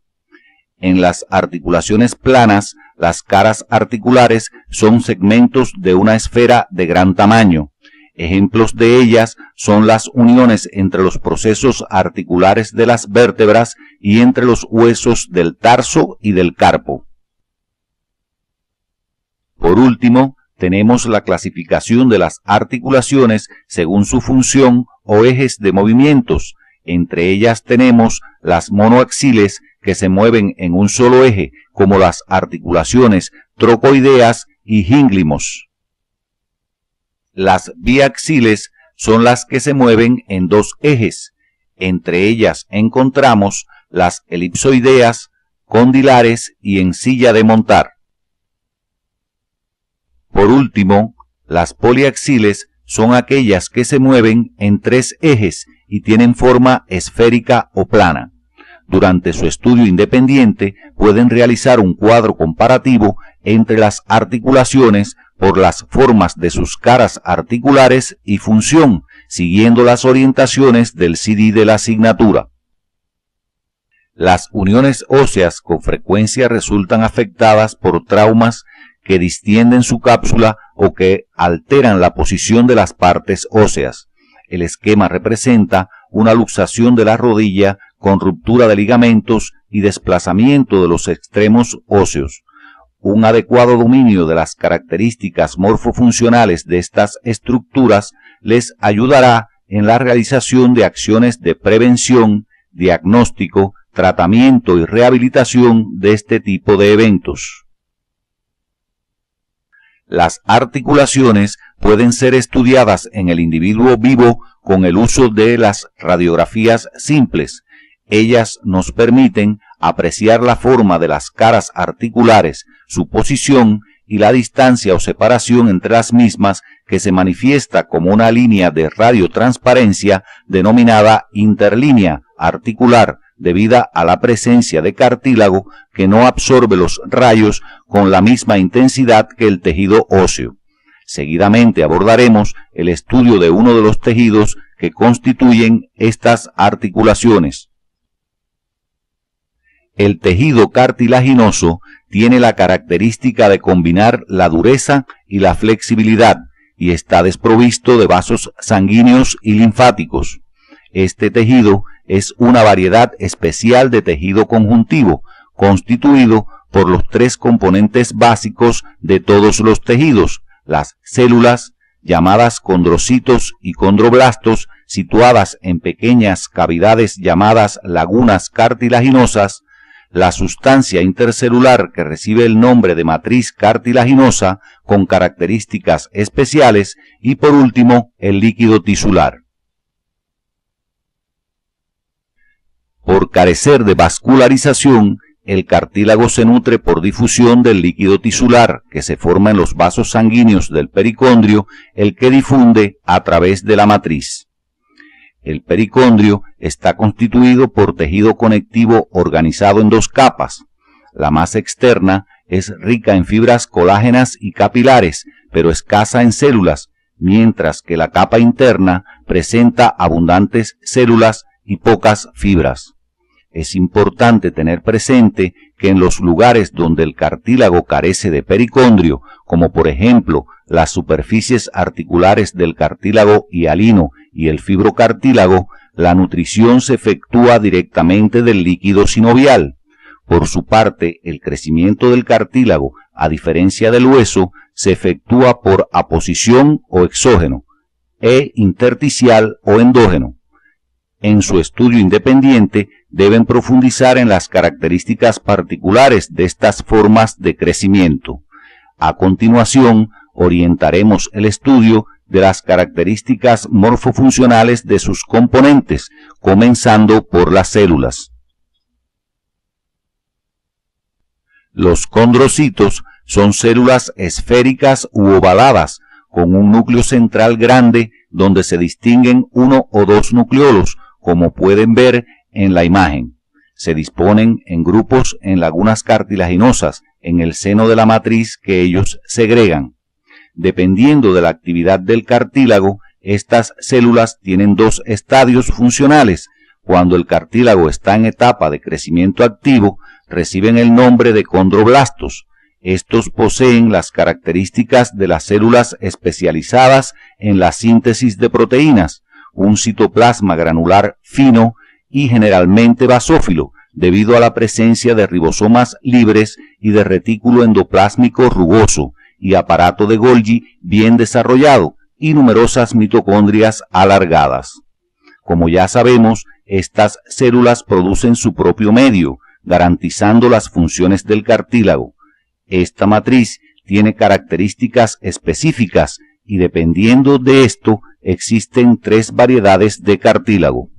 En las articulaciones planas, las caras articulares son segmentos de una esfera de gran tamaño. Ejemplos de ellas son las uniones entre los procesos articulares de las vértebras y entre los huesos del tarso y del carpo. Por último, tenemos la clasificación de las articulaciones según su función o ejes de movimientos. Entre ellas tenemos las monoaxiles, que se mueven en un solo eje, como las articulaciones trocoideas y gínglimos. Las biaxiles son las que se mueven en dos ejes. Entre ellas encontramos las elipsoideas, condilares y en silla de montar. Por último, las poliaxiles son aquellas que se mueven en tres ejes y tienen forma esférica o plana. Durante su estudio independiente pueden realizar un cuadro comparativo entre las articulaciones por las formas de sus caras articulares y función, siguiendo las orientaciones del CD de la asignatura. Las uniones óseas con frecuencia resultan afectadas por traumas que distienden su cápsula o que alteran la posición de las partes óseas. El esquema representa una luxación de la rodilla con ruptura de ligamentos y desplazamiento de los extremos óseos. Un adecuado dominio de las características morfofuncionales de estas estructuras les ayudará en la realización de acciones de prevención, diagnóstico, tratamiento y rehabilitación de este tipo de eventos. Las articulaciones pueden ser estudiadas en el individuo vivo con el uso de las radiografías simples. Ellas nos permiten apreciar la forma de las caras articulares, su posición y la distancia o separación entre las mismas, que se manifiesta como una línea de radiotransparencia denominada interlínea articular, debido a la presencia de cartílago que no absorbe los rayos con la misma intensidad que el tejido óseo. Seguidamente abordaremos el estudio de uno de los tejidos que constituyen estas articulaciones. El tejido cartilaginoso tiene la característica de combinar la dureza y la flexibilidad y está desprovisto de vasos sanguíneos y linfáticos. Este tejido es una variedad especial de tejido conjuntivo, constituido por los tres componentes básicos de todos los tejidos, las células, llamadas condrocitos y condroblastos, situadas en pequeñas cavidades llamadas lagunas cartilaginosas, la sustancia intercelular que recibe el nombre de matriz cartilaginosa con características especiales y por último el líquido tisular. Por carecer de vascularización, el cartílago se nutre por difusión del líquido tisular que se forma en los vasos sanguíneos del pericondrio, el que difunde a través de la matriz. El pericondrio está constituido por tejido conectivo organizado en dos capas. La más externa es rica en fibras colágenas y capilares, pero escasa en células, mientras que la capa interna presenta abundantes células y pocas fibras. Es importante tener presente que en los lugares donde el cartílago carece de pericondrio, como por ejemplo las superficies articulares del cartílago hialino y el fibrocartílago, la nutrición se efectúa directamente del líquido sinovial. Por su parte, el crecimiento del cartílago, a diferencia del hueso, se efectúa por aposición o exógeno, intersticial o endógeno. En su estudio independiente, deben profundizar en las características particulares de estas formas de crecimiento. A continuación, orientaremos el estudio de las características morfofuncionales de sus componentes, comenzando por las células. Los condrocitos son células esféricas u ovaladas, con un núcleo central grande donde se distinguen uno o dos nucleolos, como pueden ver en la imagen. Se disponen en grupos en lagunas cartilaginosas en el seno de la matriz que ellos segregan. Dependiendo de la actividad del cartílago, estas células tienen dos estadios funcionales. Cuando el cartílago está en etapa de crecimiento activo, reciben el nombre de condroblastos. Estos poseen las características de las células especializadas en la síntesis de proteínas, un citoplasma granular fino y generalmente basófilo, debido a la presencia de ribosomas libres y de retículo endoplásmico rugoso y aparato de Golgi bien desarrollado y numerosas mitocondrias alargadas. Como ya sabemos, estas células producen su propio medio, garantizando las funciones del cartílago. Esta matriz tiene características específicas y dependiendo de esto existen tres variedades de cartílago.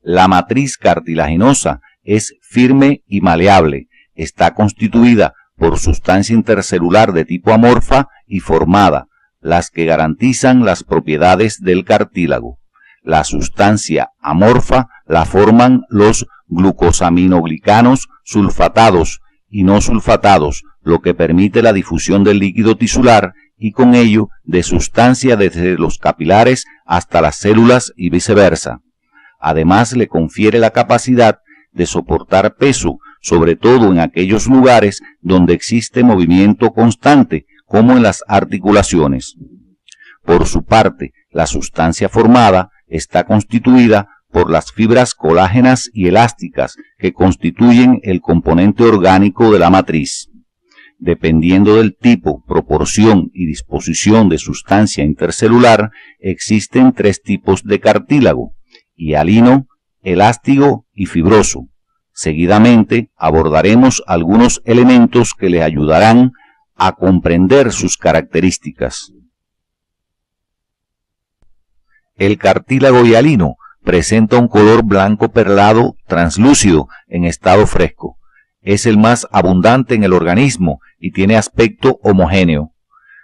La matriz cartilaginosa es firme y maleable, está constituida por sustancia intercelular de tipo amorfa y formada, las que garantizan las propiedades del cartílago. La sustancia amorfa la forman los glucosaminoglicanos sulfatados y no sulfatados, lo que permite la difusión del líquido tisular y con ello de sustancia desde los capilares hasta las células y viceversa. Además le confiere la capacidad de soportar peso, sobre todo en aquellos lugares donde existe movimiento constante, como en las articulaciones. Por su parte, la sustancia formada está constituida por las fibras colágenas y elásticas que constituyen el componente orgánico de la matriz. Dependiendo del tipo, proporción y disposición de sustancia intercelular, existen tres tipos de cartílago: hialino, elástico y fibroso. Seguidamente abordaremos algunos elementos que le ayudarán a comprender sus características. El cartílago hialino presenta un color blanco perlado translúcido en estado fresco. Es el más abundante en el organismo y tiene aspecto homogéneo.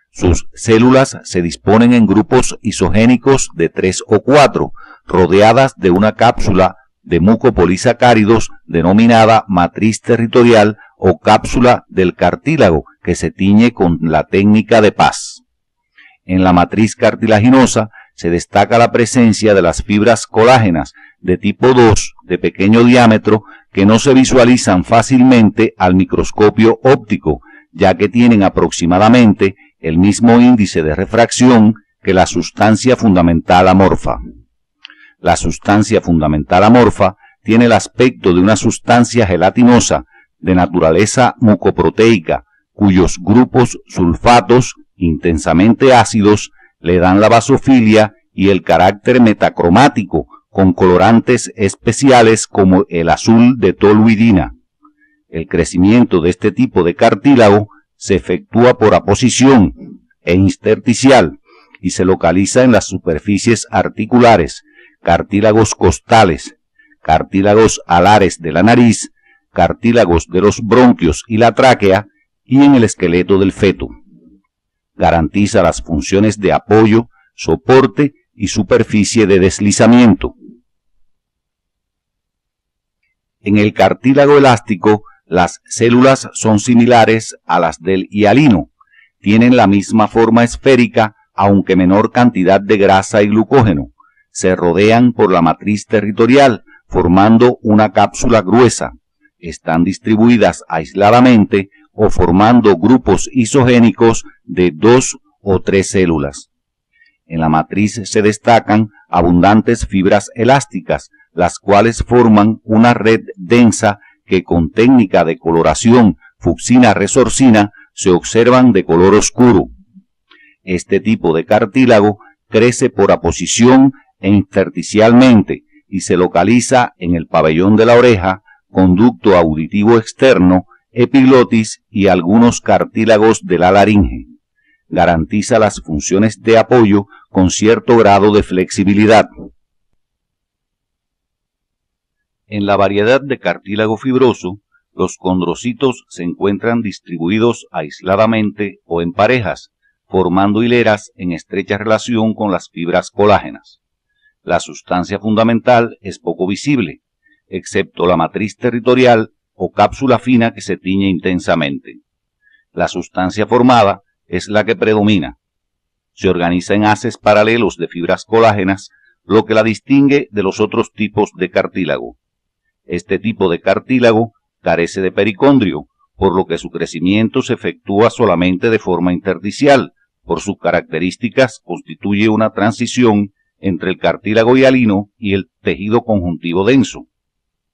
Sus células se disponen en grupos isogénicos de 3 o 4, rodeadas de una cápsula de mucopolisacáridos denominada matriz territorial o cápsula del cartílago, que se tiñe con la técnica de Paz. En la matriz cartilaginosa se destaca la presencia de las fibras colágenas, de tipo 2 de pequeño diámetro que no se visualizan fácilmente al microscopio óptico, ya que tienen aproximadamente el mismo índice de refracción que la sustancia fundamental amorfa. La sustancia fundamental amorfa tiene el aspecto de una sustancia gelatinosa de naturaleza mucoproteica, cuyos grupos sulfatos intensamente ácidos le dan la basofilia y el carácter metacromático, con colorantes especiales como el azul de toluidina. El crecimiento de este tipo de cartílago se efectúa por aposición e intersticial y se localiza en las superficies articulares, cartílagos costales, cartílagos alares de la nariz, cartílagos de los bronquios y la tráquea y en el esqueleto del feto. Garantiza las funciones de apoyo, soporte y superficie de deslizamiento. En el cartílago elástico, las células son similares a las del hialino. Tienen la misma forma esférica, aunque menor cantidad de grasa y glucógeno. Se rodean por la matriz territorial, formando una cápsula gruesa. Están distribuidas aisladamente o formando grupos isogénicos de 2 o 3 células. En la matriz se destacan abundantes fibras elásticas, las cuales forman una red densa que con técnica de coloración fucsina-resorcina se observan de color oscuro. Este tipo de cartílago crece por aposición e intersticialmente y se localiza en el pabellón de la oreja, conducto auditivo externo, epiglotis y algunos cartílagos de la laringe. Garantiza las funciones de apoyo con cierto grado de flexibilidad. En la variedad de cartílago fibroso, los condrocitos se encuentran distribuidos aisladamente o en parejas, formando hileras en estrecha relación con las fibras colágenas. La sustancia fundamental es poco visible, excepto la matriz territorial o cápsula fina que se tiñe intensamente. La sustancia formada es la que predomina. Se organiza en haces paralelos de fibras colágenas, lo que la distingue de los otros tipos de cartílago. Este tipo de cartílago carece de pericondrio, por lo que su crecimiento se efectúa solamente de forma intersticial. Por sus características constituye una transición entre el cartílago hialino y el tejido conjuntivo denso.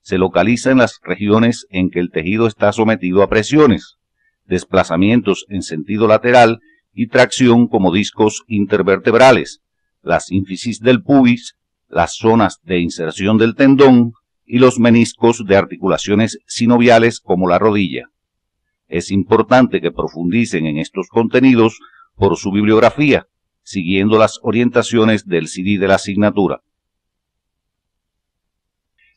Se localiza en las regiones en que el tejido está sometido a presiones, desplazamientos en sentido lateral y tracción como discos intervertebrales, las ínfisis del pubis, las zonas de inserción del tendón y los meniscos de articulaciones sinoviales como la rodilla. Es importante que profundicen en estos contenidos por su bibliografía, siguiendo las orientaciones del CD de la asignatura.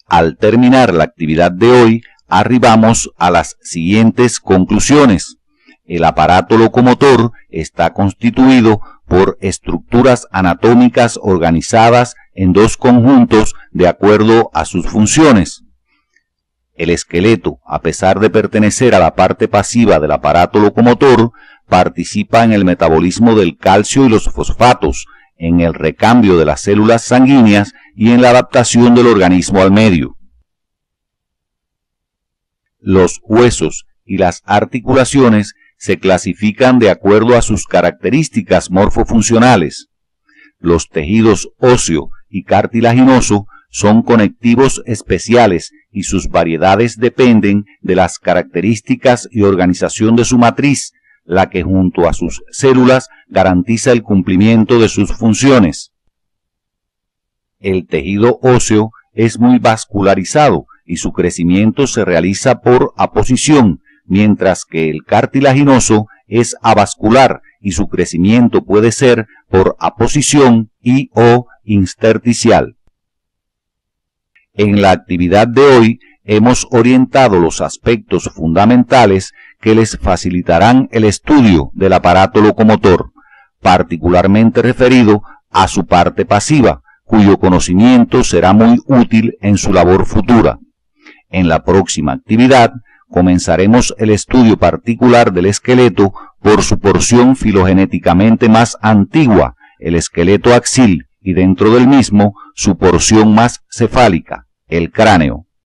Al terminar la actividad de hoy, arribamos a las siguientes conclusiones. El aparato locomotor está constituido por estructuras anatómicas organizadas en dos conjuntos de acuerdo a sus funciones. El esqueleto, a pesar de pertenecer a la parte pasiva del aparato locomotor, participa en el metabolismo del calcio y los fosfatos, en el recambio de las células sanguíneas y en la adaptación del organismo al medio. Los huesos y las articulaciones se clasifican de acuerdo a sus características morfofuncionales. Los tejidos óseo y cartilaginoso son conectivos especiales y sus variedades dependen de las características y organización de su matriz, la que junto a sus células garantiza el cumplimiento de sus funciones. El tejido óseo es muy vascularizado y su crecimiento se realiza por aposición, mientras que el cartilaginoso es avascular y su crecimiento puede ser por aposición y o intersticial. En la actividad de hoy hemos orientado los aspectos fundamentales que les facilitarán el estudio del aparato locomotor, particularmente referido a su parte pasiva, cuyo conocimiento será muy útil en su labor futura. En la próxima actividad comenzaremos el estudio particular del esqueleto por su porción filogenéticamente más antigua, el esqueleto axil, y dentro del mismo su porción más cefálica, el cráneo.